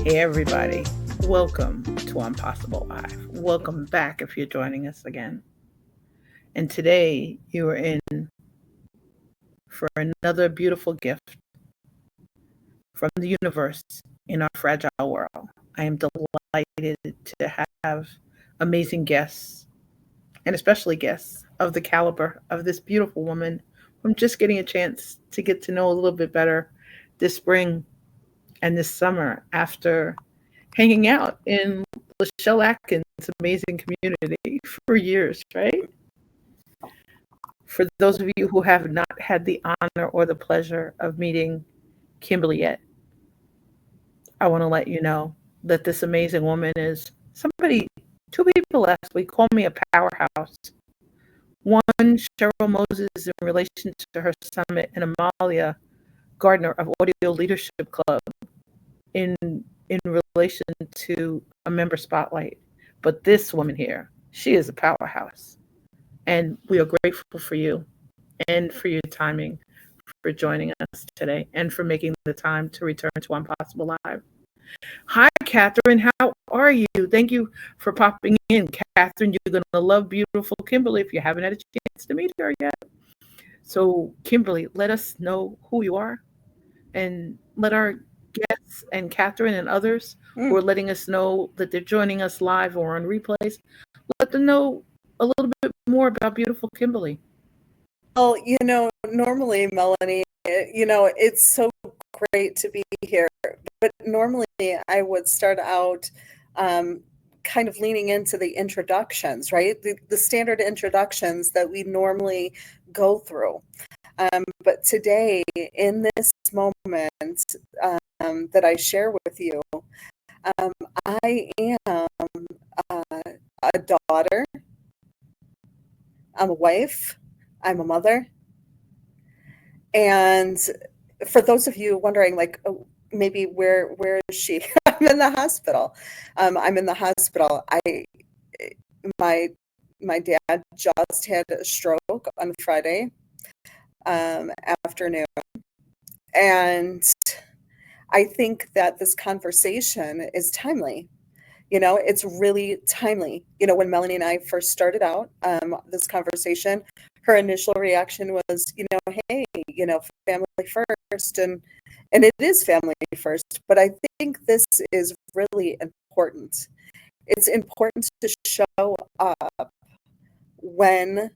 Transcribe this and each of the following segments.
Hey, everybody. Welcome to I'mPossible Live. Welcome back if you're joining us again. And today you are in for another beautiful gift from the universe in our fragile world. I am delighted to have amazing guests, and especially guests of the caliber of this beautiful woman who I'm just getting a chance to get to know a little bit better this spring and this summer after hanging out in Lachelle Atkins' amazing community for years, right? For those of you who have not had the honor or the pleasure of meeting Kimberly yet, I want to let you know that this amazing woman is somebody, two people last week called me a powerhouse. One, Cheryl Moses, in relation to her summit, and Amalia Gardner of Audio Leadership Club in relation to a member spotlight. But this woman here, she is a powerhouse. And we are grateful for you and for your timing, for joining us today, and for making the time to return to I'mPossible Live. Hi, Catherine. How are you? Thank you for popping in. Catherine, you're going to love beautiful Kimberly if you haven't had a chance to meet her yet. So, Kimberly, let us know who you are and let our guests and Catherine and others who are letting us know that they're joining us live or on replays, let them know a little bit more about beautiful Kimberly. Well, normally, Melanie, it's so great to be here. But normally I would start out kind of leaning into the introductions, right? The standard introductions that we normally go through. But today, in this moment that I share with you, I am a daughter, I'm a wife, I'm a mother. And for those of you wondering, like, maybe where is she? I'm in the hospital. I'm in the hospital. My dad just had a stroke on Friday afternoon, and I think that this conversation is timely. It's really timely. When Melanie and I first started out this conversation, her initial reaction was, hey, family first, and it is family first. But I think this is really important. It's important to show up when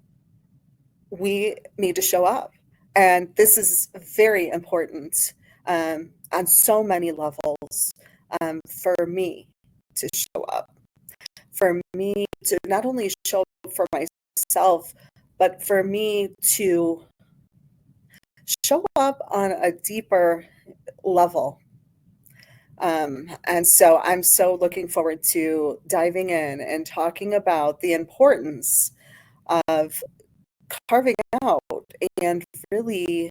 we need to show up, and this is very important on so many levels for me to show up, for me to not only show up for myself, but for me to show up on a deeper level. And so I'm so looking forward to diving in and talking about the importance of carving out and really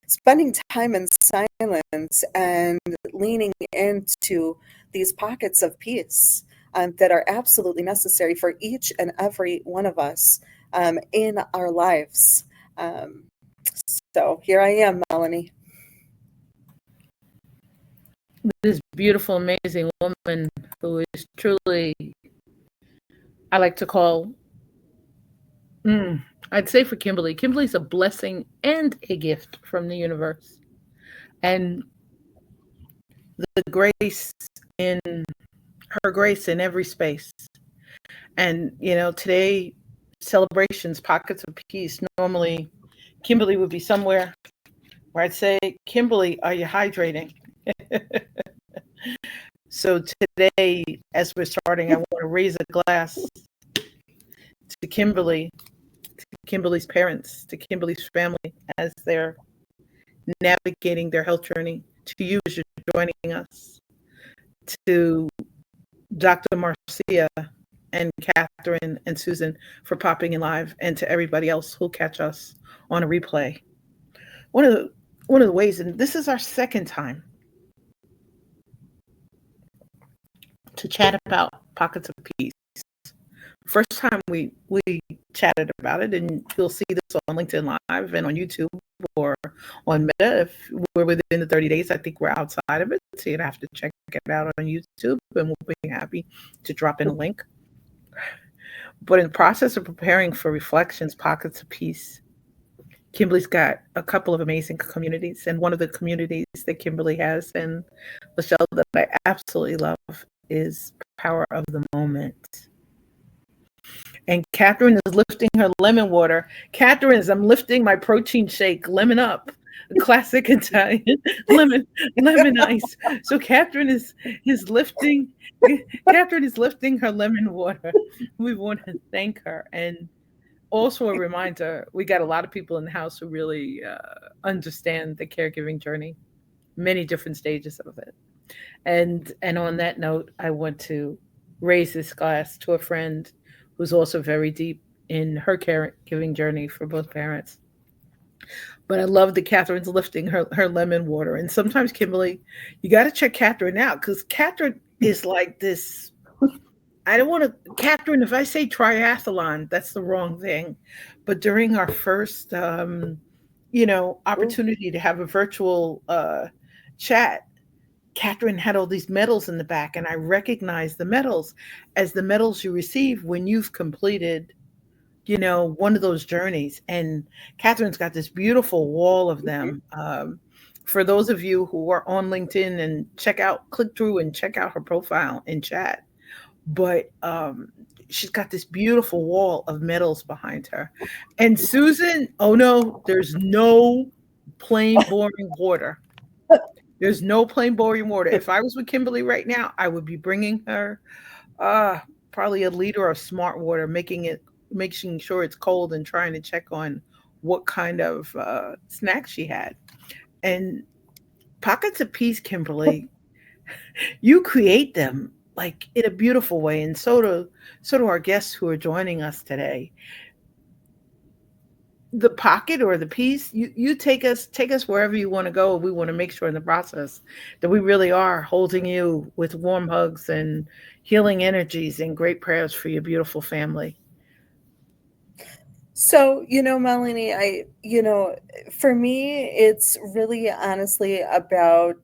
spending time in silence and leaning into these pockets of peace that are absolutely necessary for each and every one of us in our lives. So here I am, Melanie. This beautiful, amazing woman who is truly, I like to call, I'd say for Kimberly, Kimberly's a blessing and a gift from the universe. And the grace in her grace in every space. And, today, celebrations, pockets of peace. Normally, Kimberly would be somewhere where I'd say, Kimberly, are you hydrating? So today, as we're starting, I want to raise a glass to Kimberly, to Kimberly's parents, to Kimberly's family as they're navigating their health journey, to you as you're joining us, to Dr. Marcia and Catherine and Susan for popping in live, and to everybody else who'll catch us on a replay. One of the ways, and this is our second time to chat about pockets of peace. First time we chatted about it, and you'll see this on LinkedIn Live and on YouTube or on Meta. If we're within the 30 days, I think we're outside of it. So you'd have to check it out on YouTube, and we'll be happy to drop in a link. But in the process of preparing for Reflections, Pockets of Peace, Kimberly's got a couple of amazing communities. And one of the communities that Kimberly has and Michelle that I absolutely love is Power of the Moment. And Catherine is lifting her lemon water. Catherine is, I'm lifting my protein shake, lemon up, classic Italian lemon ice. So is lifting Catherine is lifting her lemon water. We want to thank her. And also a reminder, we got a lot of people in the house who really understand the caregiving journey, many different stages of it. And on that note, I want to raise this glass to a friend who's also very deep in her caregiving journey for both parents. But I love that Catherine's lifting her lemon water. And sometimes, Kimberly, you got to check Catherine out, because Catherine is like this. I don't want to, Catherine, if I say triathlon, that's the wrong thing. But during our first, opportunity to have a virtual chat, Catherine had all these medals in the back, and I recognized the medals as the medals you receive when you've completed, one of those journeys. And Catherine's got this beautiful wall of them. For those of you who are on LinkedIn, and click through and check out her profile in chat. But she's got this beautiful wall of medals behind her. And Susan, oh no, there's no plain boring water. There's no plain boring water. If I was with Kimberly right now, I would be bringing her uh probably a liter of smart water, making sure it's cold, and trying to check on what kind of snack she had. And Pockets of Peace, Kimberly, you create them like in a beautiful way, and so do our guests who are joining us today. The pocket or the piece, you take us wherever you want to go. We want to make sure in the process that we really are holding you with warm hugs and healing energies and great prayers for your beautiful family. So, Melanie, for me, it's really honestly about,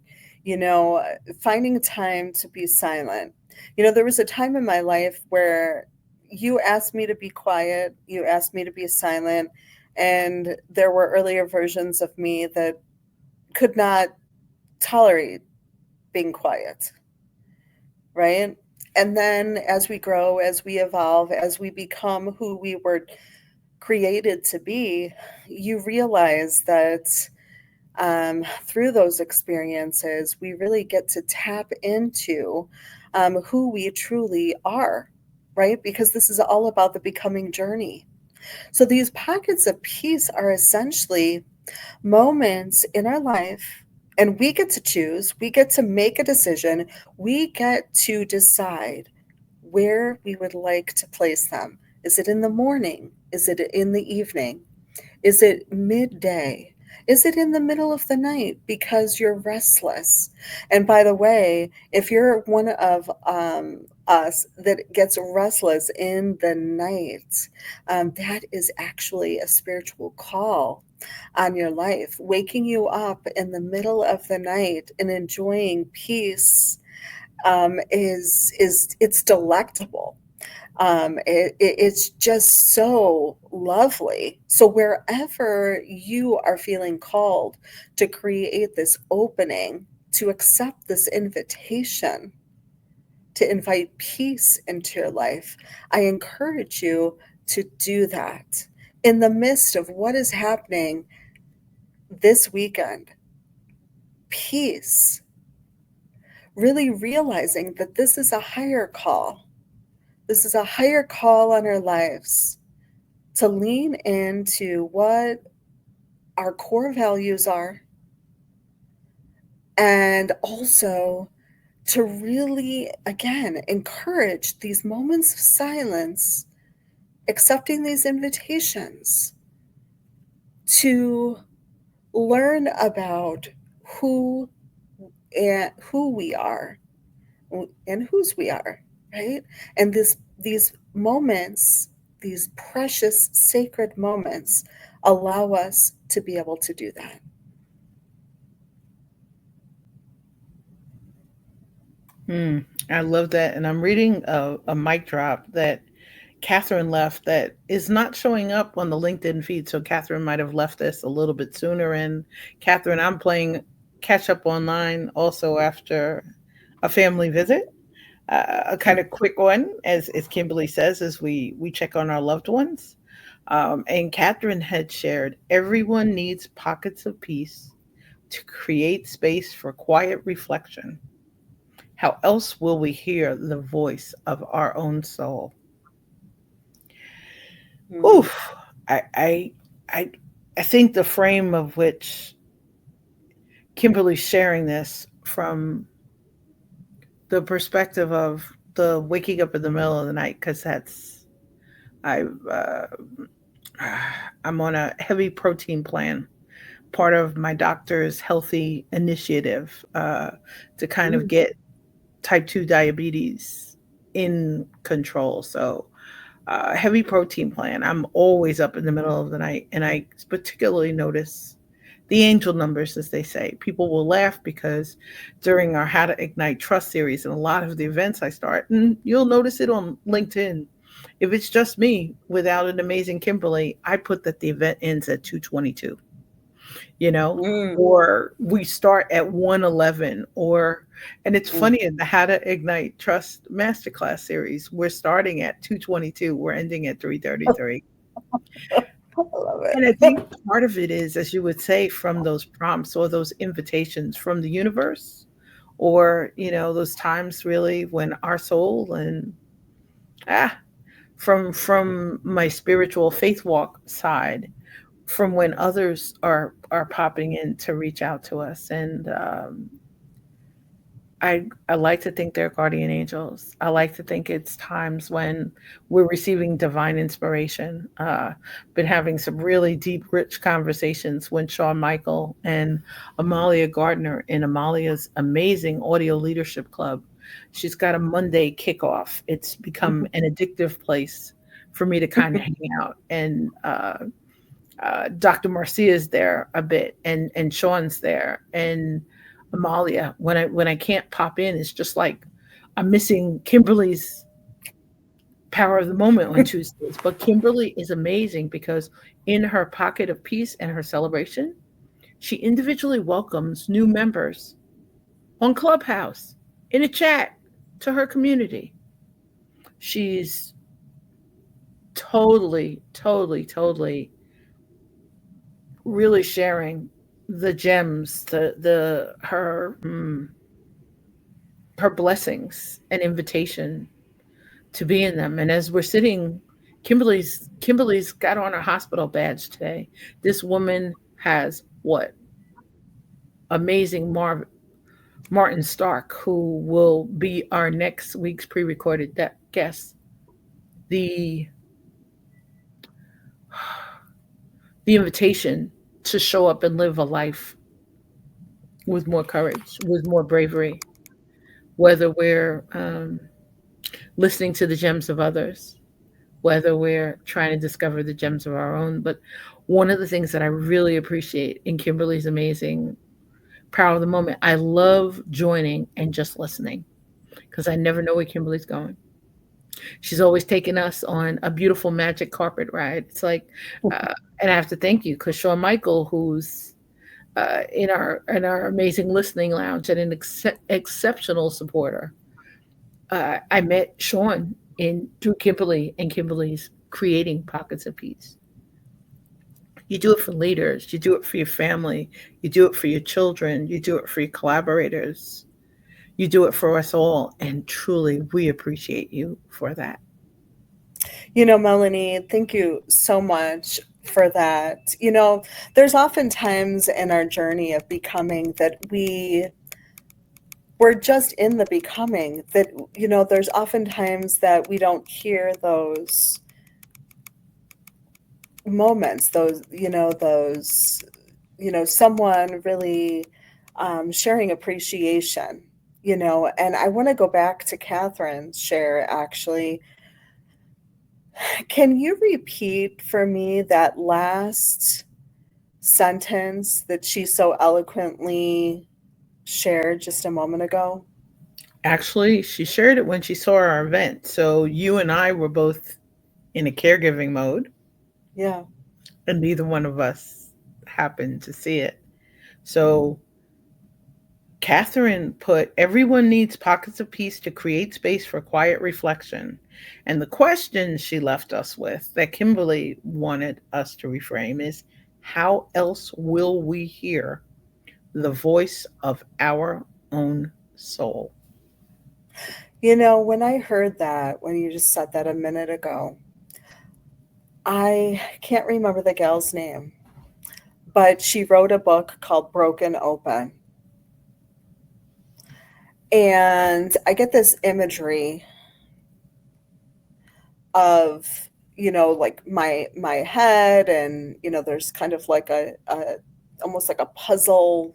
you know, finding time to be silent. There was a time in my life where you asked me to be quiet, you asked me to be silent, and there were earlier versions of me that could not tolerate being quiet, right? And then as we grow, as we evolve, as we become who we were created to be, you realize that through those experiences, we really get to tap into who we truly are, right? Because this is all about the becoming journey. So these pockets of peace are essentially moments in our life, and we get to choose, we get to make a decision, we get to decide where we would like to place them. Is it in the morning? Is it in the evening? Is it midday? Is it in the middle of the night because you're restless? And by the way, if you're one of us that gets restless in the night, that is actually a spiritual call on your life, waking you up in the middle of the night and enjoying peace. Is it's delectable. It's just so lovely. So wherever you are feeling called to create this opening, to accept this invitation, to invite peace into your life, I encourage you to do that in the midst of what is happening this weekend. Peace, really realizing that this is a higher call. This is a higher call on our lives to lean into what our core values are, and also to really, again, encourage these moments of silence, accepting these invitations to learn about who who we are and whose we are, right? And these moments, these precious sacred moments Allow us to be able to do that. Hmm. I love that. And I'm reading a mic drop that Catherine left that is not showing up on the LinkedIn feed. So Catherine might have left this a little bit sooner. And Catherine, I'm playing catch up online also after a family visit. A kind of quick one, as Kimberly says, as we check on our loved ones. And Catherine had shared, everyone needs pockets of peace to create space for quiet reflection. How else will we hear the voice of our own soul? Mm, Whew. I, I, I, I think the frame of which Kimberly's sharing this from the perspective of the waking up in the middle of the night, because I've, I'm on a heavy protein plan, part of my doctor's healthy initiative to kind of mm, get type 2 diabetes in control. So heavy protein plan. I'm always up in the middle of the night, and I particularly notice the angel numbers, as they say. People will laugh because during our How to Ignite Trust series and a lot of the events I start, and you'll notice it on LinkedIn. If it's just me without an amazing Kimberly, I put that the event ends at 2:22, you know, mm, or we start at 1:11, or and it's mm. funny in the How to Ignite Trust Masterclass series, we're starting at 2:22, we're ending at 3:33. I love And I it. think part of it is, as you would say, from those prompts or those invitations from the universe, or, those times really when our soul and ah, from my spiritual faith walk side, from when others are popping in to reach out to us. And I like to think they're guardian angels. I like to think it's times when we're receiving divine inspiration. Been having some really deep, rich conversations when Shawn Michael and Amalia Gardner in Amalia's amazing audio leadership club. She's got a Monday kickoff. It's become an addictive place for me to kind of hang out. And Dr. Marcia is there a bit, and Sean's there, and Amalia. When I can't pop in, it's just like I'm missing Kimberly's power of the moment on Tuesdays. But Kimberly is amazing because in her pocket of peace and her celebration, she individually welcomes new members on Clubhouse in a chat to her community. She's totally, totally, totally really sharing the gems, the her blessings and invitation to be in them. And as we're sitting, Kimberly's got on her hospital badge today. This woman has what? Amazing Martin Stark, who will be our next week's pre-recorded guest. The the invitation to show up and live a life with more courage, with more bravery, whether we're listening to the gems of others, whether we're trying to discover the gems of our own. But one of the things that I really appreciate in Kimberly's amazing power of the moment, I love joining and just listening because I never know where Kimberly's going. She's always taking us on a beautiful magic carpet ride. It's like, uh, and I have to thank you because Shawn Michael, who's in our amazing listening lounge and an exceptional supporter, I met Sean in through Kimberly and Kimberly's creating pockets of peace. You do it for leaders, you do it for your family, you do it for your children, you do it for your collaborators, you do it for us all, and truly we appreciate you for that. Melanie, thank you so much for that. There's often times in our journey of becoming that we're just in the becoming that, there's often times that we don't hear those moments, someone really sharing appreciation, and I want to go back to Catherine's share actually. Can you repeat for me that last sentence that she so eloquently shared just a moment ago? Actually, she shared it when she saw our event. So you and I were both in a caregiving mode, Yeah. and neither one of us happened to see it. So Catherine put, everyone needs pockets of peace to create space for quiet reflection. And the question she left us with that Kimberly wanted us to reframe is, how else will we hear the voice of our own soul? When I heard that, when you just said that a minute ago, I can't remember the gal's name, but she wrote a book called Broken Open. And I get this imagery of, like my head, and there's kind of like a almost like a puzzle,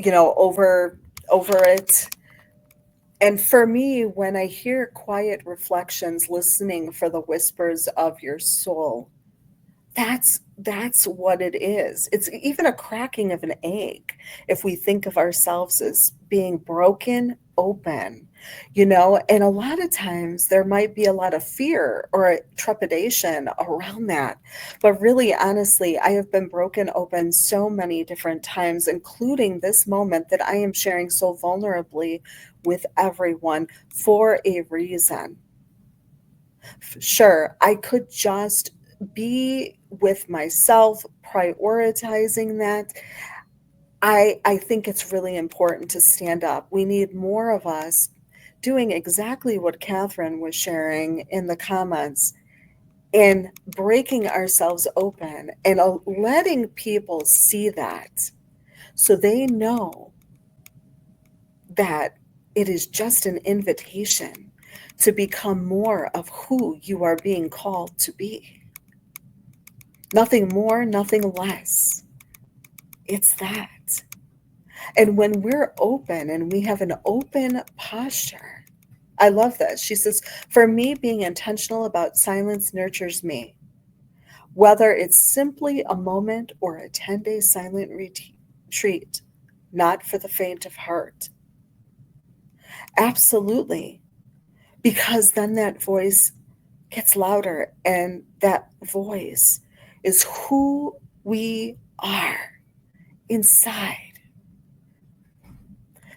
over it. And for me, when I hear quiet reflections, listening for the whispers of your soul, that's what it is. It's even a cracking of an egg if we think of ourselves as being broken open, and a lot of times there might be a lot of fear or trepidation around that. But really, honestly, I have been broken open so many different times, including this moment that I am sharing so vulnerably with everyone for a reason. Sure, I could just be with myself, prioritizing that. I think it's really important to stand up. We need more of us doing exactly what Catherine was sharing in the comments, and breaking ourselves open and letting people see that, so they know that it is just an invitation to become more of who you are being called to be. Nothing more, nothing less. It's that. And when we're open and we have an open posture, I love this. She says, for me, being intentional about silence nurtures me. Whether it's simply a moment or a 10-day silent retreat, not for the faint of heart. Absolutely. Because then that voice gets louder, and that voice is who we are inside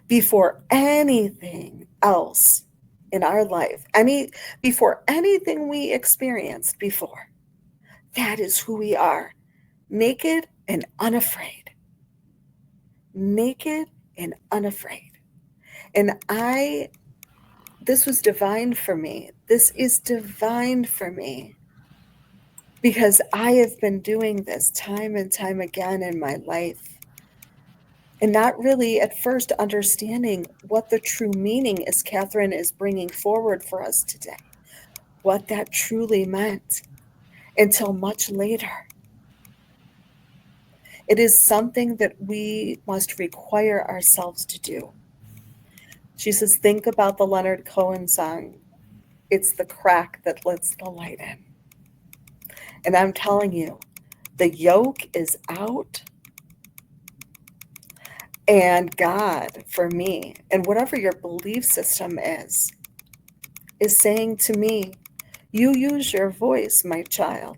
before anything else in our life, before anything we experienced before. That is who we are, naked and unafraid. Naked and unafraid. And this was divine for me. This is divine for me, because I have been doing this time and time again in my life, and not really at first understanding what the true meaning is Catherine is bringing forward for us today, what that truly meant, until much later. It is something that we must require ourselves to do. She says, think about the Leonard Cohen song, "It's the crack that lets the light in." And I'm telling you, the yoke is out. And God, for me, and whatever your belief system is saying to me, you use your voice, my child,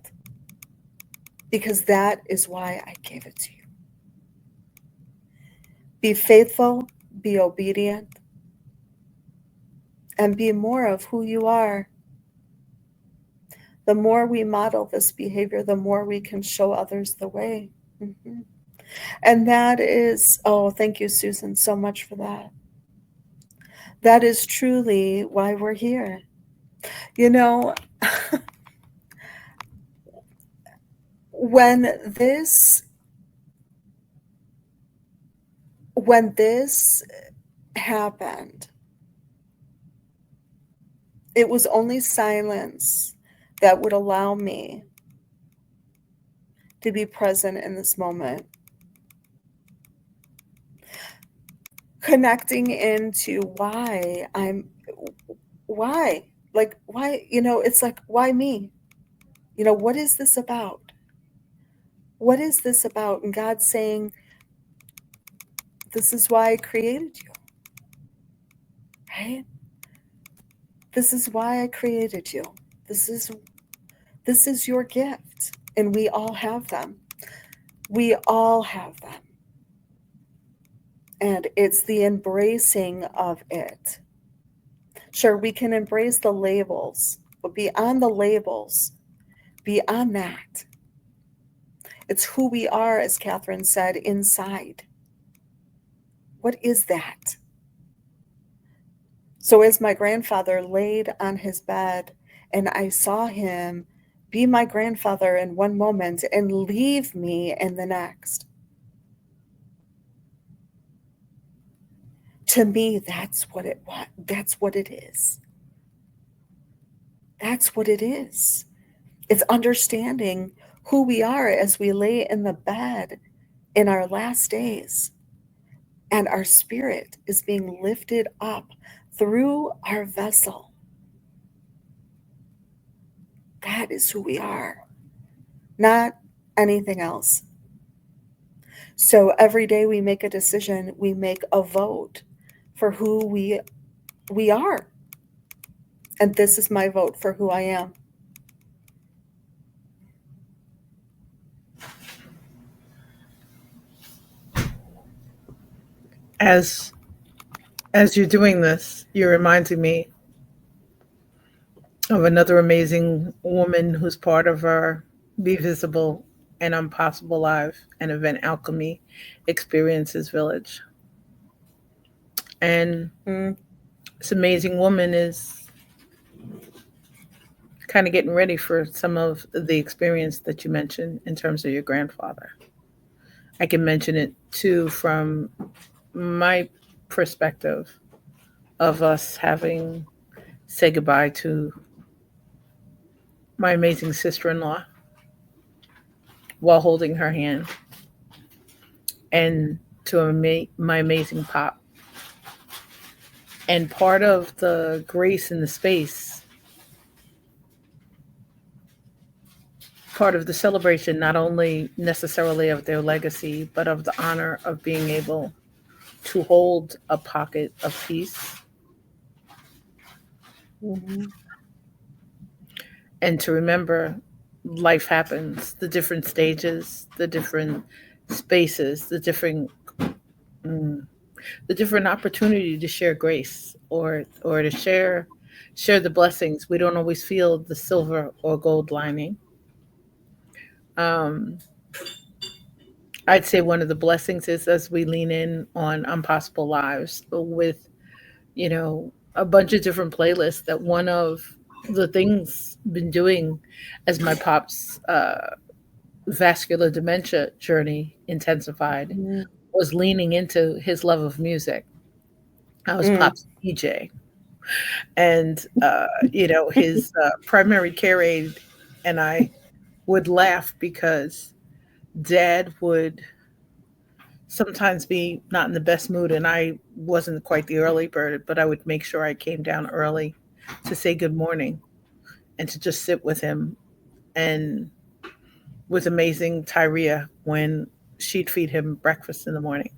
because that is why I gave it to you. Be faithful, be obedient, and be more of who you are. The more we model this behavior, the more we can show others the way. Mm-hmm. And that is, oh, thank you, Susan, so much for that. That is truly why we're here. You know, when this when this happened, it was only silence that would allow me to be present in this moment, connecting into why. like, why, it's like, why me? What is this about? What is this about? And God's saying, this is why I created you, right? This is why I created you. This is this is your gift. And we all have them. We all have them. And it's the embracing of it. Sure, we can embrace the labels, but beyond the labels, beyond that, it's who we are, as Catherine said, inside. What is that? So, as my grandfather laid on his bed and I saw him be my grandfather in one moment and leave me in the next, to me, that's what it is. That's what it is. It's understanding who we are as we lay in the bed in our last days, and our spirit is being lifted up through our vessel. That is who we are, not anything else. So every day we make a decision, we make a vote for who we are. And this is my vote for who I am. As as you're doing this, you're reminding me of another amazing woman who's part of our Be Visible and I'mPossible Live and Event Alchemy Experiences Village. And Mm, this amazing woman is kind of getting ready for some of the experience that you mentioned in terms of your grandfather. I can mention it too from my perspective of us having said goodbye to my amazing sister in law while holding her hand, and to my amazing pop. And part of the grace in the space, part of the celebration, not only necessarily of their legacy, but of the honor of being able to hold a pocket of peace mhm, and to remember life happens, the different stages, the different spaces, mm, the different opportunity to share grace or to share the blessings. We don't always feel the silver or gold lining. Um, I'd say one of the blessings is as we lean in on Impossible Lives with, a bunch of different playlists, that one of the things been doing as my pop's vascular dementia journey intensified mhm, was leaning into his love of music. I was mm. pop's DJ, and his primary care aide and I would laugh because Dad would sometimes be not in the best mood, and I wasn't quite the early bird, but I would make sure I came down early to say good morning and to just sit with him, and with amazing Tyria when she'd feed him breakfast in the morning.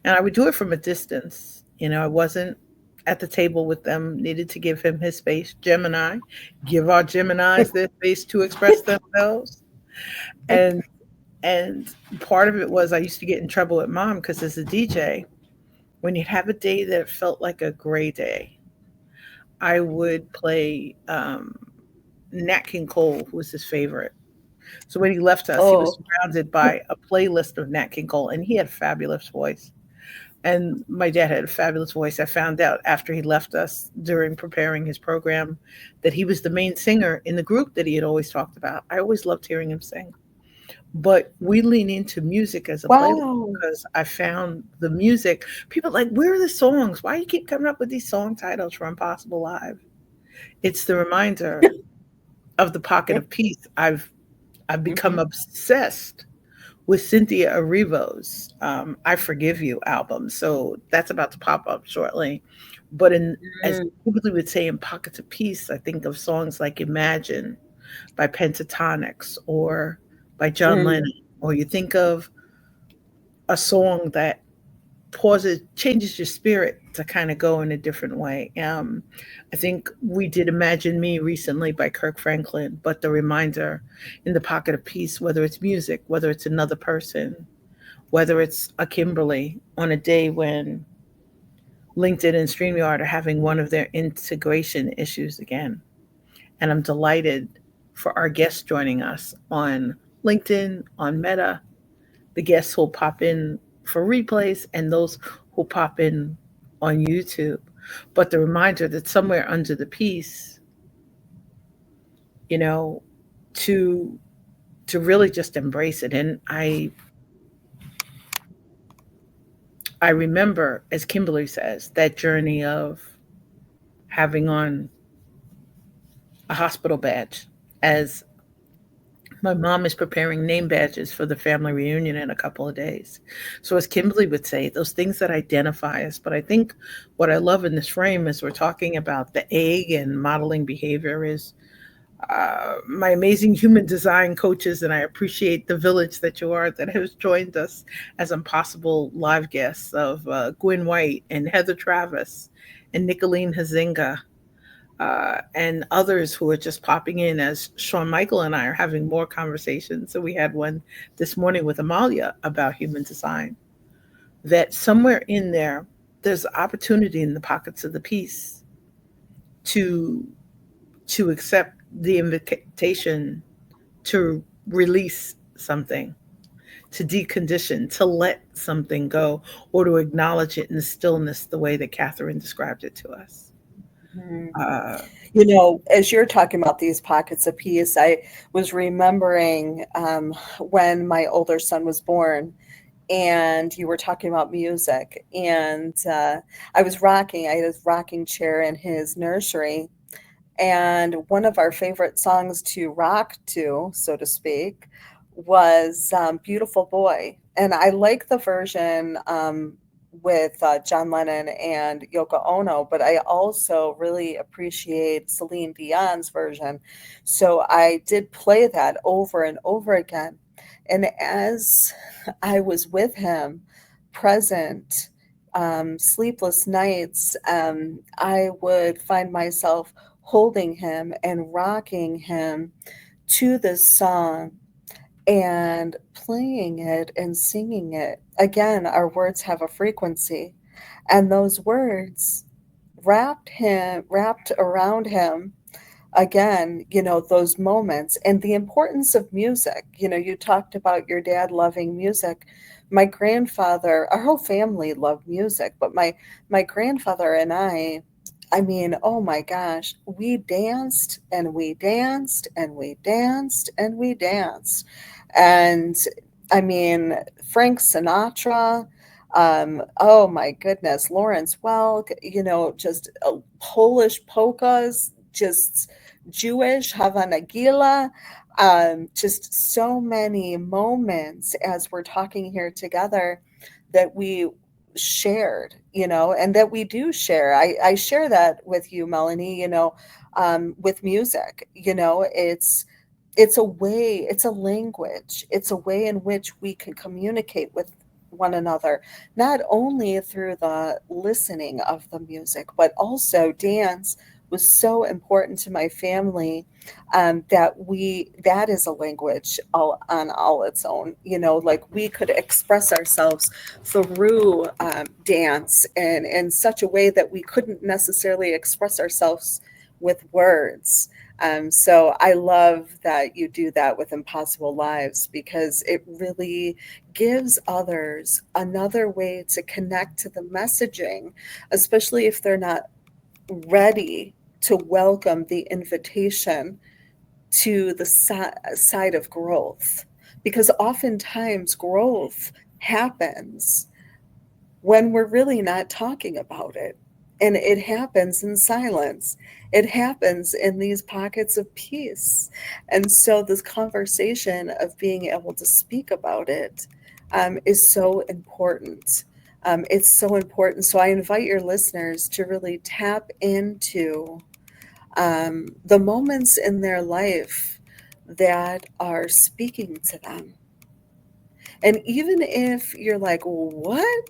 And I would do it from a distance. I wasn't at the table with them, needed to give him his space. Gemini, give our Geminis their space to express themselves. And and part of it was I used to get in trouble with mom because as a DJ, when you'd have a day that felt like a gray day, I would play Nat King Cole was his favorite. So when he left us, he was Oh, surrounded by a playlist of Nat King Cole, and he had a fabulous voice. And my dad had a fabulous voice. I found out after he left us during preparing his program that he was the main singer in the group that he had always talked about. I always loved hearing him sing. But we lean into music as a playlist wow. because I found the music. People are like, where are the songs? Why do you keep coming up with these song titles for Impossible Live? It's the reminder of the pocket of peace. I've become Mhm. obsessed with Cynthia Erivo's "I Forgive You" album. So that's about to pop up shortly. But as Mm, Kimberly would say, in pockets of peace, I think of songs like "Imagine" by Pentatonics or by John mm, Lennon, or you think of a song that pauses, changes your spirit to kind of go in a different way. I think we did "Imagine Me" recently by Kirk Franklin, but the reminder in the pocket of peace, whether it's music, whether it's another person, whether it's a Kimberly on a day when LinkedIn and StreamYard are having one of their integration issues again. And I'm delighted for our guests joining us on LinkedIn, on Meta, the guests who'll pop in for replays, and those who pop in on YouTube. But the reminder that somewhere under the piece, you know, to to really just embrace it. And I remember, as Kimberly says, that journey of having on a hospital badge as my mom is preparing name badges for the family reunion in a couple of days. So, as Kimberly would say, those things that identify us. But I think what I love in this frame as we're talking about the egg and modeling behavior is my amazing human design coaches, and I appreciate the village that you are that has joined us as I'mPossible live guests of Gwen White and Heather Travis and Nicolene Hazinga and others who are just popping in as Sean Michael and I are having more conversations. So we had one this morning with Amalia about human design. That somewhere in there, there's opportunity in the pockets of the piece to accept the invitation to release something, to decondition, to let something go, or to acknowledge it in the stillness, the way that Catherine described it to us. mm. Uh, As you're talking about these pockets of peace, I was remembering when my older son was born, and you were talking about music, and I had a rocking chair in his nursery, and one of our favorite songs to rock to, so to speak, was Beautiful Boy. And I like the version with John Lennon and Yoko Ono, but I also really appreciate Celine Dion's version. So I did play that over and over again. And as I was with him, present, sleepless nights, I would find myself holding him and rocking him to this song and playing it and singing it. Again, our words have a frequency, and those words wrapped around him. Again, those moments and the importance of music. You talked about your dad loving music. My grandfather, our whole family loved music, but my grandfather and I mean, oh my gosh, we danced and we danced and we danced and we danced. And I mean, Frank Sinatra, oh my goodness, Lawrence Welk, just Polish polkas, just Jewish Havana Gila, just so many moments as we're talking here together that we shared, and that we do share. I share that with you, Melanie, with music. It's a way, it's a language, it's a way in which we can communicate with one another, not only through the listening of the music, but also dance was so important to my family, that is a language on all its own. Like we could express ourselves through dance and in such a way that we couldn't necessarily express ourselves with words. So I love that you do that with Impossible Lives, because it really gives others another way to connect to the messaging, especially if they're not ready to welcome the invitation to the side of growth. Because oftentimes growth happens when we're really not talking about it. And it happens in silence. It happens in these pockets of peace. And so, this conversation of being able to speak about it is so important. It's so important. So, I invite your listeners to really tap into the moments in their life that are speaking to them. And even if you're like, what?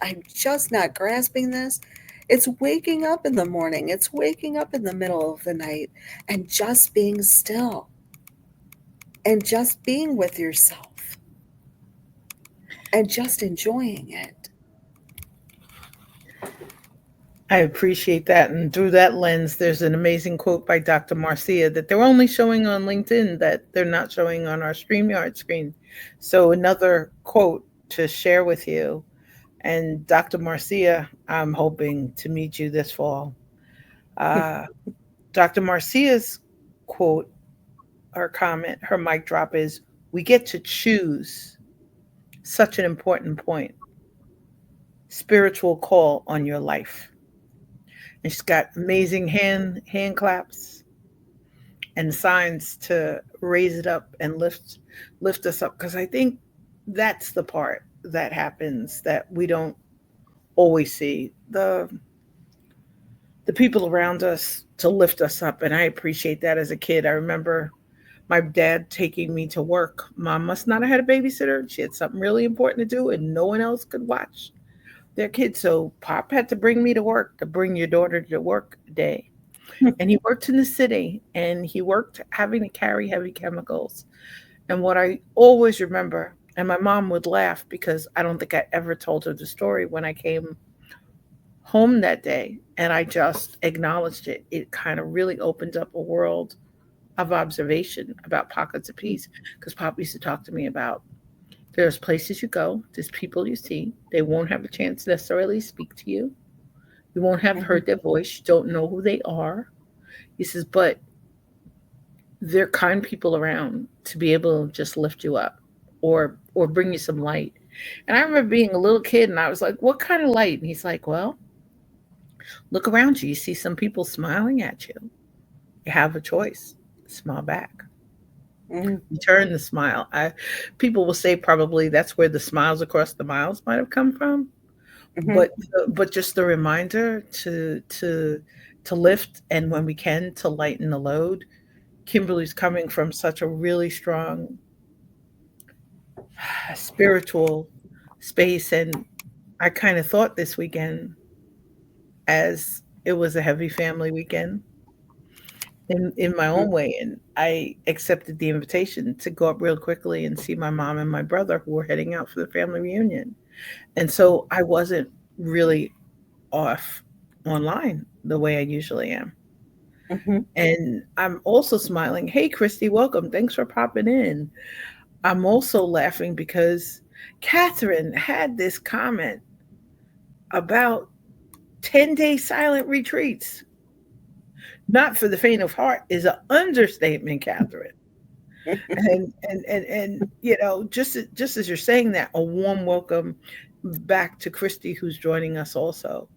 I'm just not grasping this. It's waking up in the morning, it's waking up in the middle of the night and just being still and just being with yourself and just enjoying it. I appreciate that. And through that lens, there's an amazing quote by Dr. Marcia that they're only showing on LinkedIn, that they're not showing on our StreamYard screen. So, another quote to share with you. And Dr. Marcia, I'm hoping to meet you this fall. Uh, Dr. Marcia's quote or comment, her mic drop is, "We get to choose such an important point, spiritual call on your life." And she's got amazing hand claps and signs to raise it up and lift us up, because I think that's the part that happens that we don't always see, the people around us to lift us up. And I appreciate that. As a kid, I remember my dad taking me to work. Mom must not have had a babysitter. She had something really important to do and no one else could watch their kids, so Pop had to bring me to work, to bring your daughter to work day. And he worked in the city, and he worked having to carry heavy chemicals. And what I always remember, and my mom would laugh because I don't think I ever told her the story, when I came home that day and I just acknowledged it, it kind of really opened up a world of observation about pockets of peace. Because Pop used to talk to me about, there's places you go, there's people you see, they won't have a chance to necessarily speak to you. You won't have Mhm, heard their voice, you don't know who they are. He says, but they're kind people around to be able to just lift you up, or bring you some light. And I remember being a little kid and I was like, what kind of light? And he's like, well, look around you. You see some people smiling at you. You have a choice. Smile back. mhm, Return the smile. People will say probably that's where the smiles across the miles might have come from. mhm, But just the reminder to lift, and when we can, to lighten the load. Kimberly's coming from such a really strong spiritual space, and I kind of thought this weekend, as it was a heavy family weekend in my mhm, own way, and I accepted the invitation to go up real quickly and see my mom and my brother who were heading out for the family reunion. And so I wasn't really off online the way I usually am. mhm, And I'm also smiling. Hey, Christy, welcome. Thanks for popping in. I'm also laughing because Catherine had this comment about 10-day silent retreats. Not for the faint of heart is an understatement, Catherine. And just as you're saying that, a warm welcome back to Christy, who's joining us also.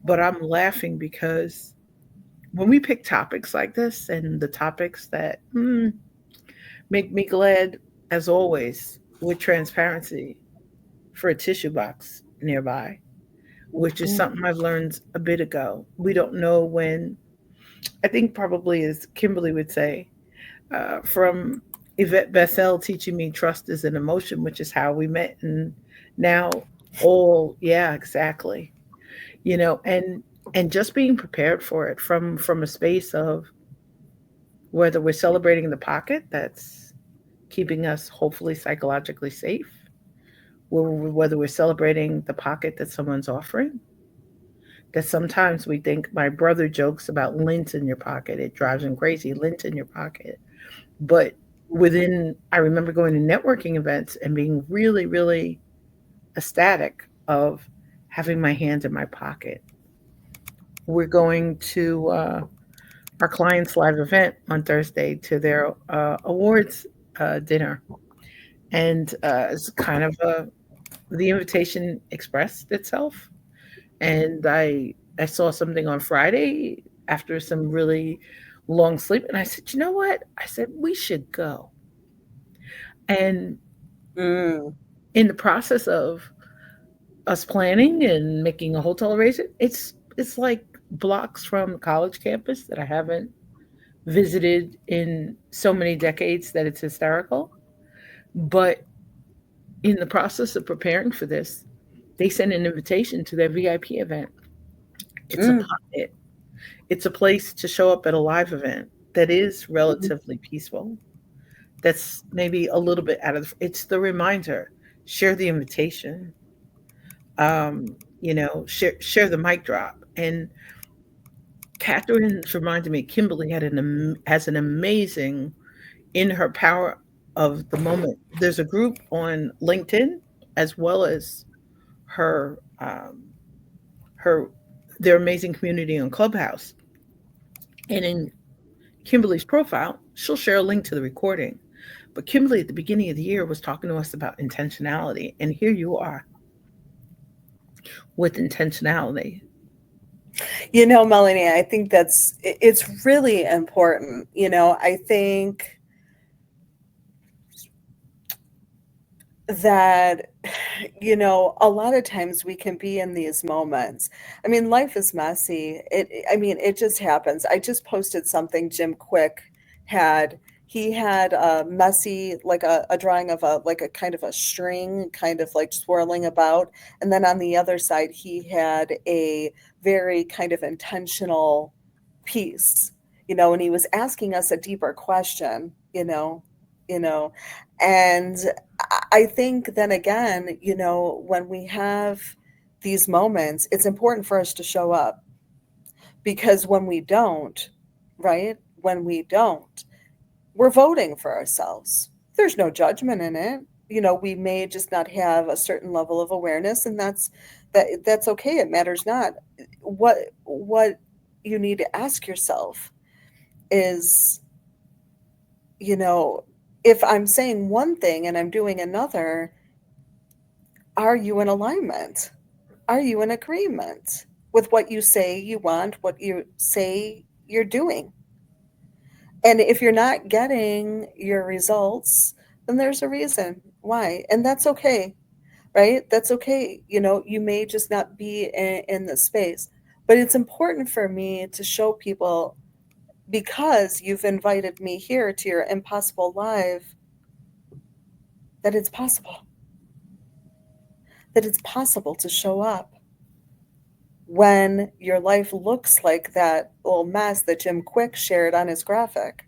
But I'm laughing because when we pick topics like this, and the topics that make me glad, as always, with transparency, for a tissue box nearby, which is mhm, something I've learned a bit ago. We don't know when, I think probably as Kimberly would say, from Yvette Bethel teaching me trust is an emotion, which is how we met. And now, all, yeah, exactly. And just being prepared for it from a space of whether we're celebrating the pocket that's keeping us hopefully psychologically safe, whether we're celebrating the pocket that someone's offering. That sometimes we think, my brother jokes about lint in your pocket. It drives him crazy, lint in your pocket. But I remember going to networking events and being really, really ecstatic of having my hand in my pocket. We're going to our client's live event on Thursday, to their awards dinner. And it's kind of the invitation expressed itself. and I saw something on Friday after some really long sleep, and I said, "You know what?" I said, "We should go." And Mm, in the process of us planning and making a hotel arrangement, it's like blocks from the college campus that I haven't visited in so many decades that it's hysterical. But in the process of preparing for this, they sent an invitation to their VIP event. It's a mm, pocket. It's a place to show up at a live event that is mhm, relatively peaceful. That's maybe a little bit out of it's the reminder. Share the invitation. Share the mic drop. And Catherine's reminded me Kimberly has an amazing in her power of the moment. There's a group on LinkedIn as well as her her their amazing community on Clubhouse. And in Kimberly's profile, she'll share a link to the recording. But Kimberly at the beginning of the year was talking to us about intentionality. And here you are with intentionality. Melanie, I think it's really important. I think that a lot of times we can be in these moments. I mean, life is messy. It just happens. I just posted something Jim Quick had. He had a messy, like a drawing of a like a kind of a string kind of like swirling about, and then on the other side he had a very kind of intentional piece, and he was asking us a deeper question, you know and I think then again, when we have these moments, it's important for us to show up, because when we don't, right? When we don't, we're voting for ourselves. There's no judgment in it. We may just not have a certain level of awareness, and that's okay. It matters not. What you need to ask yourself is, you know, if I'm saying one thing and I'm doing another, are you in alignment? Are you in agreement with what you say you want, what you say you're doing? And if you're not getting your results, then there's a reason why. And that's okay, right? That's okay. You may just not be in the space. But it's important for me to show people, because you've invited me here to your Impossible Live, that it's possible, that it's possible to show up when your life looks like that little mess that Jim Quick shared on his graphic,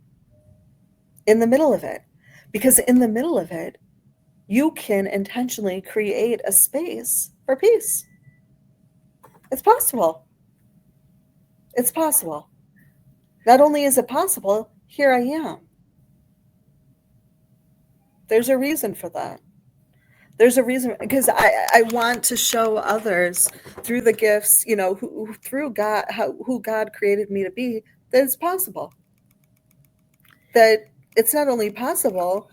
in the middle of it. Because in the middle of it, you can intentionally create a space for peace. It's possible. It's possible. Not only is it possible, here I am. There's a reason for that. There's a reason, because I want to show others through the gifts, through God, who God created me to be, that it's possible. That it's not only possible,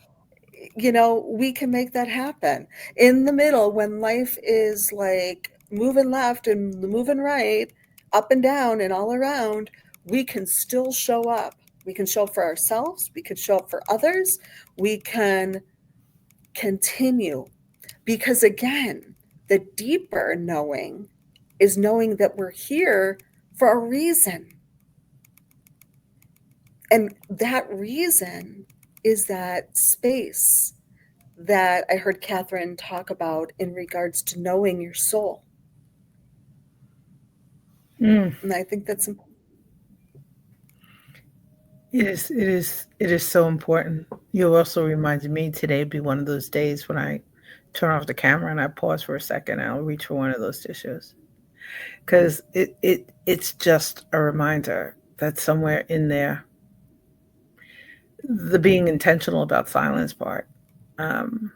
we can make that happen. In the middle, when life is like moving left and moving right, up and down and all around, we can still show up. We can show up for ourselves, we can show up for others, we can continue. Because again, the deeper knowing is knowing that we're here for a reason. And that reason is that space that I heard Catherine talk about in regards to knowing your soul. Mm, And I think that's important. it is so important. You also reminded me today be one of those days when I turn off the camera and I pause for a second and I'll reach for one of those tissues. Because it's just a reminder that somewhere in there, the being intentional about silence part. Um,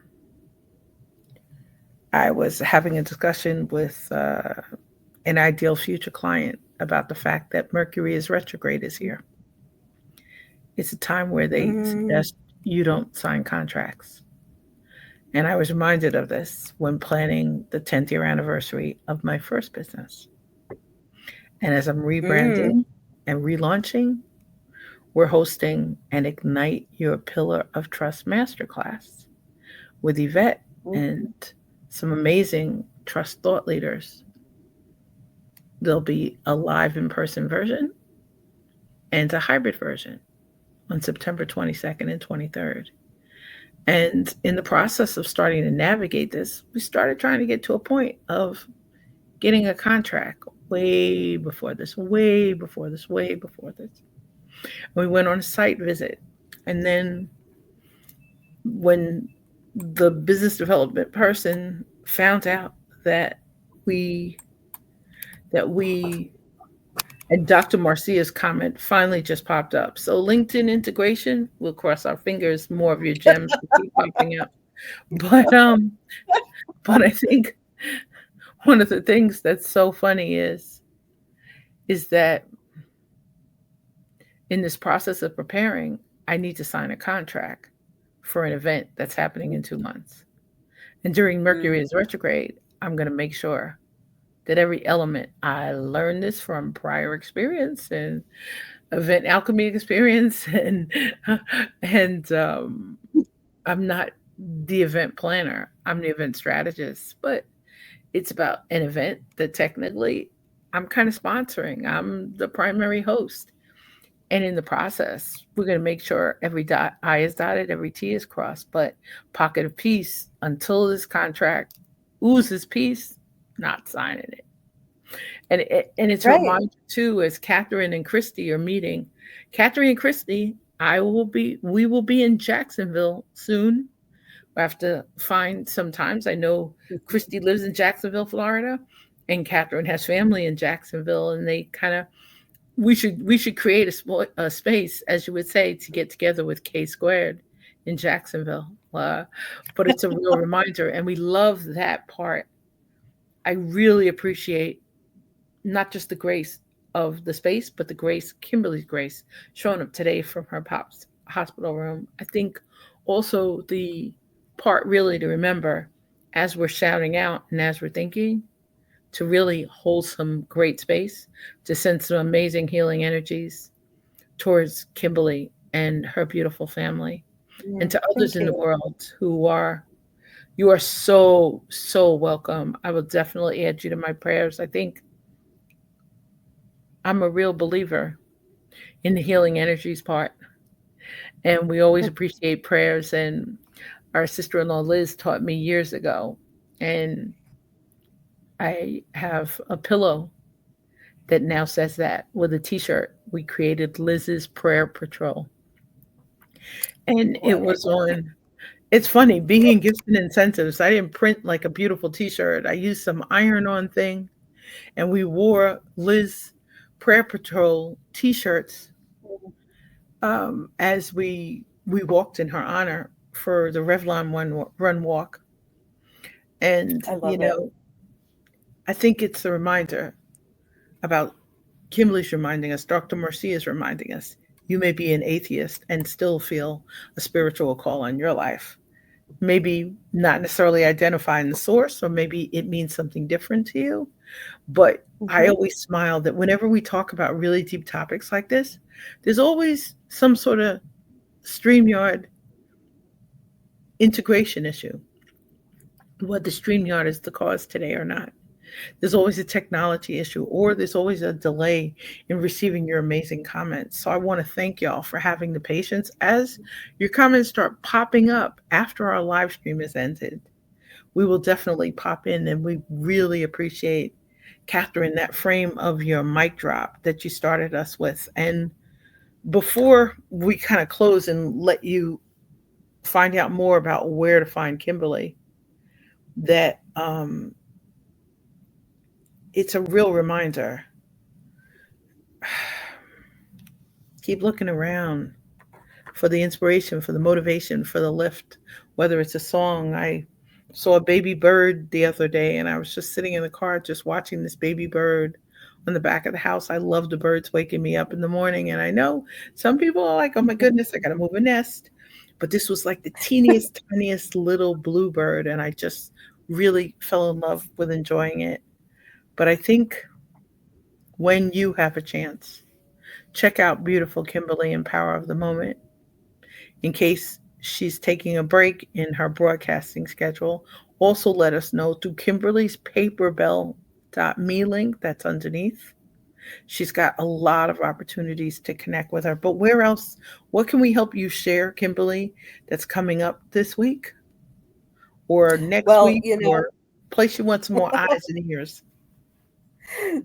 I was having a discussion with an ideal future client about the fact that Mercury is retrograde is here. It's a time where they Mm, suggest you don't sign contracts. And I was reminded of this when planning the 10th year anniversary of my first business. And as I'm Mm. rebranding and relaunching, we're hosting an Ignite Your Pillar of Trust Masterclass with Yvette and some amazing trust thought leaders. There'll be a live in person version and a hybrid version on September 22nd and 23rd. And in the process of starting to navigate this, we started trying to get to a point of getting a contract way before this, way before this, way before this. We went on a site visit. And then when the business development person found out that we we and Dr. Marcia's comment finally just popped up. So LinkedIn integration, we'll cross our fingers more of your gems will keep popping up. But I think one of the things that's so funny is that in this process of preparing, I need to sign a contract for an event that's happening in 2 months. And during Mm. Mercury's retrograde, I'm going to make sure that every element I learned this from prior experience and event alchemy experience and I'm not the event planner. I'm the event strategist, but it's about an event that technically I'm kind of sponsoring. I'm the primary host. And in the process, we're going to make sure every I is dotted, every T is crossed. But pocket of peace until this contract oozes peace, not signing it. And it's a Right. reminder too, as Catherine and Christy are meeting. Catherine and Christy, we will be in Jacksonville soon. I have to find sometimes. I know Christy lives in Jacksonville, Florida, and Catherine has family in Jacksonville, and they kind of we should create a space, as you would say, to get together with K squared in Jacksonville. But it's a real reminder, and we love that part. I really appreciate not just the grace of the space, but the grace, Kimberly's grace, showing up today from her pop's hospital room. I think also the part really to remember as we're shouting out and as we're thinking to really hold some great space, to send some amazing healing energies towards Kimberly and her beautiful family, and to others Thank in the you. world who are, you are so, so welcome. I will definitely add you to my prayers. I think I'm a real believer in the healing energies part. And we always appreciate prayers. And our sister in law, Liz, taught me years ago. And I have a pillow that now says that with a t shirt. We created Liz's Prayer Patrol. And it Boy. was on, it's funny, being in gifts and incentives. I didn't print like a beautiful t shirt. I used some iron on thing and we wore Liz Prayer Patrol t shirts as we walked in her honor for the Revlon run walk. And I love it. I think it's a reminder about Kimberly's reminding us, Dr. Marcia is reminding us, you may be an atheist and still feel a spiritual call on your life. Maybe not necessarily identifying the source, or maybe it means something different to you. But I Hmm. always smile that whenever we talk about really deep topics like this, there's always some sort of StreamYard integration issue, whether StreamYard is the cause today or not. There's always a technology issue, or there's always a delay in receiving your amazing comments. So I want to thank y'all for having the patience as your comments start popping up after our live stream is ended. We will definitely pop in, and we really appreciate, Catherine, that frame of your mic drop that you started us with. And before we kind of close and let you find out more about where to find Kimberly, that it's a real reminder. Keep looking around for the inspiration, for the motivation, for the lift, whether it's a song. I saw a baby bird the other day and I was just sitting in the car just watching this baby bird on the back of the house. I love the birds waking me up in the morning. And I know some people are like, oh my goodness, I got to move a nest. But this was like the teeniest, tiniest little bluebird. And I just really fell in love with enjoying it. But I think when you have a chance. Check out beautiful Kimberly and Power of the Moment in case she's taking a break in her broadcasting schedule. Also, let us know through Kimberly's paperbell.me link that's underneath. She's got a lot of opportunities to connect with her. But where else? What can we help you share, Kimberly, that's coming up this week or next Well, week or place you want some more eyes and ears?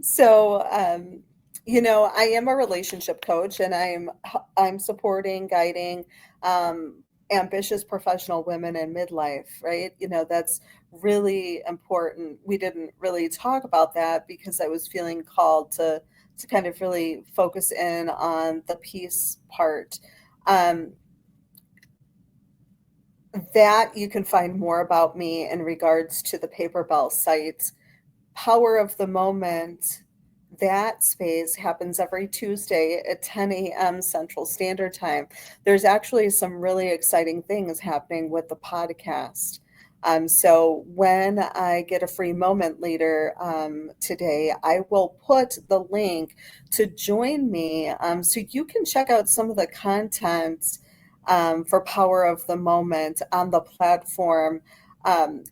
so, I am a relationship coach, and I'm supporting, guiding, ambitious professional women in midlife, right? That's really important. We didn't really talk about that because I was feeling called to kind of really focus in on the peace part. Um, that you can find more about me in regards to the Paper Bell site. Power of the Moment, that space happens every Tuesday at 10 a.m. Central Standard Time. There's actually some really exciting things happening with the podcast. So when I get a free moment later today, I will put the link to join me so you can check out some of the content for Power of the Moment on the platform. I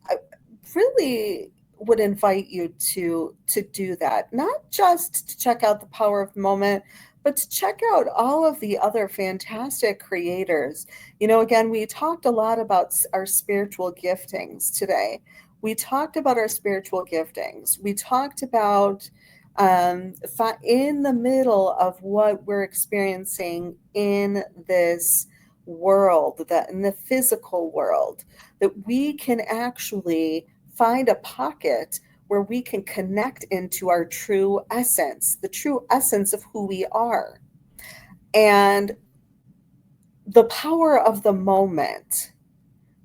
really would invite you to do that, not just to check out the Power of the Moment, but to check out all of the other fantastic creators. Again, we talked a lot about our spiritual giftings today. We talked about our spiritual giftings. We talked about in the middle of what we're experiencing in this world, that in the physical world, that we can actually find a pocket where we can connect into our true essence, the true essence of who we are. And the Power of the Moment,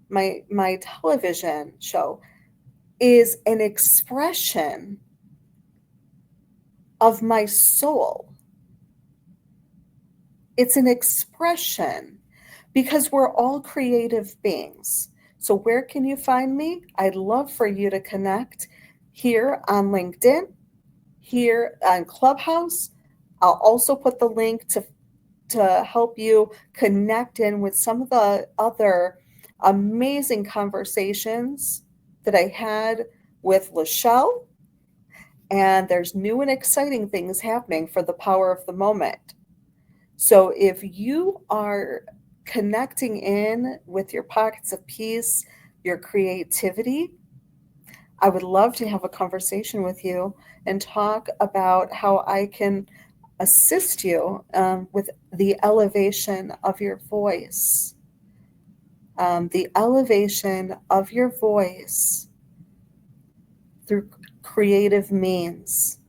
my television show, is an expression of my soul. It's an expression because we're all creative beings. So where can you find me? I'd love for you to connect here on LinkedIn, here on Clubhouse. I'll also put the link to help you connect in with some of the other amazing conversations that I had with Lachelle. And there's new and exciting things happening for the Power of the Moment. So if you are connecting in with your pockets of peace, your creativity, I would love to have a conversation with you and talk about how I can assist you with the elevation of your voice. The elevation of your voice through creative means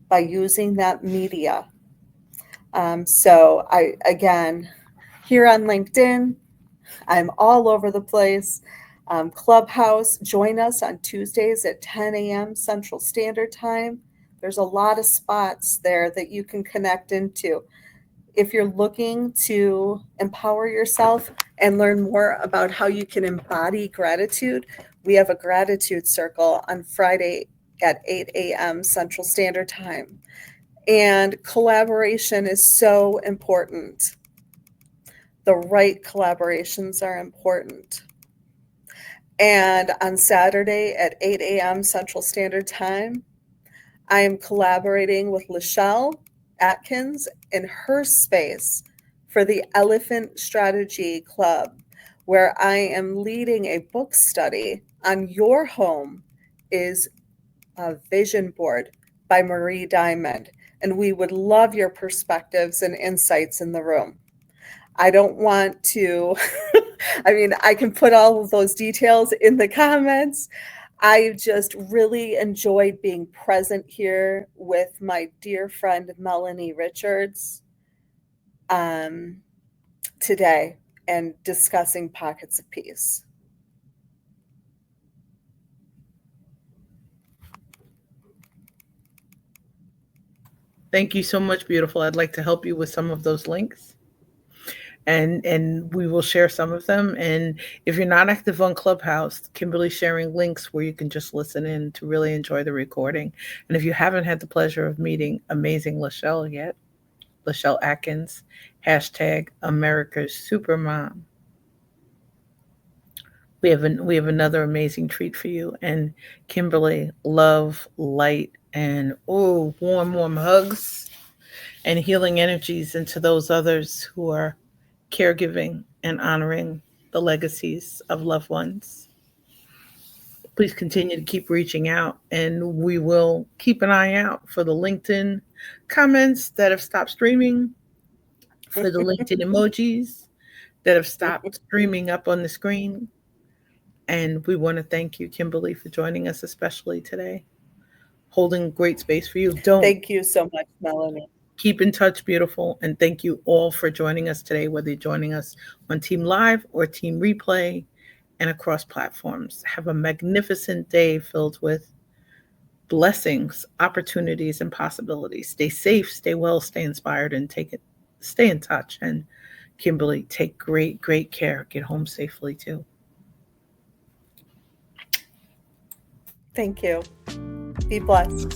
by using that media. So again, here on LinkedIn, I'm all over the place. Clubhouse, join us on Tuesdays at 10 a.m. Central Standard Time. There's a lot of spots there that you can connect into. If you're looking to empower yourself and learn more about how you can embody gratitude, we have a gratitude circle on Friday at 8 a.m. Central Standard Time. And collaboration is so important. The right collaborations are important. And on Saturday at 8 a.m. Central Standard Time, I am collaborating with Lachelle Atkins in her space for the Elephant Strategy Club, where I am leading a book study on Your Home is a Vision Board by Marie Diamond. And we would love your perspectives and insights in the room. I don't want to, I can put all of those details in the comments. I just really enjoyed being present here with my dear friend Melanie Richards today and discussing pockets of peace. Thank you so much, beautiful. I'd like to help you with some of those links. and we will share some of them. And if you're not active on Clubhouse, Kimberly's sharing links where you can just listen in to really enjoy the recording. And if you haven't had the pleasure of meeting amazing Lachelle yet, Lachelle Atkins, hashtag America's Supermom, we have another amazing treat for you. And Kimberly, love, light, and warm hugs and healing energies into those others who are caregiving and honoring the legacies of loved ones. Please continue to keep reaching out, and we will keep an eye out for the LinkedIn comments that have stopped streaming, for the LinkedIn emojis that have stopped streaming up on the screen. And we want to thank you, Kimberly, for joining us, especially today, holding great space for you. Don't Thank you so much, Melanie. keep in touch, beautiful. And thank you all for joining us today, whether you're joining us on Team Live or Team Replay and across platforms. Have a magnificent day filled with blessings, opportunities, and possibilities. Stay safe, stay well, stay inspired, and stay in touch. And Kimberly, take great care. Get home safely too. Thank you. Be blessed.